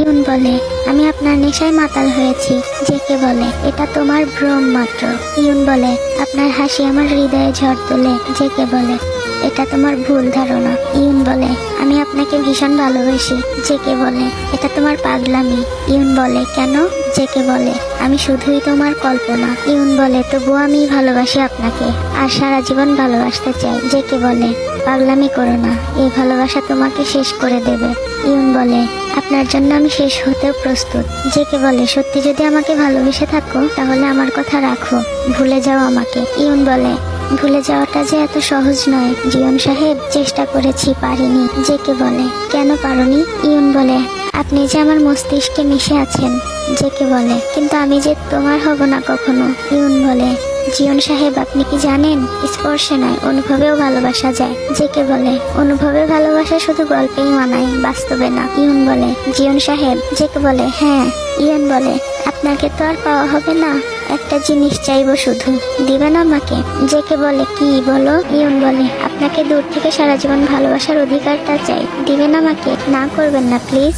Yoon বলে, আমি আপনার নেশায় মাতাল হয়েছি। জেকে বলে, এটা তোমার ভ্রম মাত্র। ইউন বলে, আপনার হাসি আমার হৃদয়ে ঝড় তোলে। জেকে বলে, এটা তোমার ভুল ধারণা। ইউন বলে, আমি আপনাকে ভীষণ ভালোবাসি। জেকে বলে, এটা তোমার পাগলামি। ইউন বলে, কেন? জেকে বলে, আমি শুধুই তোমার কল্পনা। ইউন বলে, তবুও আমি ভালোবাসি আপনাকে আর সারা জীবন ভালোবাসতে চাই। জেকে বলে, পাগলামি করো না, এই ভালোবাসা তোমাকে শেষ করে দেবে। ইউন বলে, আপনার জন্য আমি শেষ হতেও প্রস্তুত। জেকে বলে, সত্যি যদি আমাকে ভালোবেসে থাকো তাহলে আমার কথা রাখো, ভুলে যাও আমাকে। ইউন বলে, ভুলে যাওয়াটা যে এত সহজ নয় জিয়ন সাহেব, চেষ্টা করেছি, পারিনি। জেকে বলে, কেন পারোনি? ইউন বলে, আপনি যে আমার মস্তিষ্কে মিশে আছেন। জেকে বলে, কিন্তু আমি যে তোমার হব না কখনো। ইউন বলে, জিয়ন সাহেব আপনি কি জানেন, স্পর্শে নয় অনুভবেও ভালোবাসা যায়। জেকে বলে, অনুভবে ভালোবাসা শুধু গল্পেই মানায়, বাস্তবে না। ইউন বলে, জিয়ন সাহেব। জেকে বলে, হ্যাঁ। ইউন বলে, আপনাকে তো আর পাওয়া হবে না, একটা জিনিস চাইবো শুধু, দিবেন আমাকে? জেকে বলে, কি বলো? ইউন বলে, আপনাকে দূর থেকে সারা জীবন ভালোবাসার অধিকারটা চাই, দিবেন আমাকে? না করবেন না প্লিজ।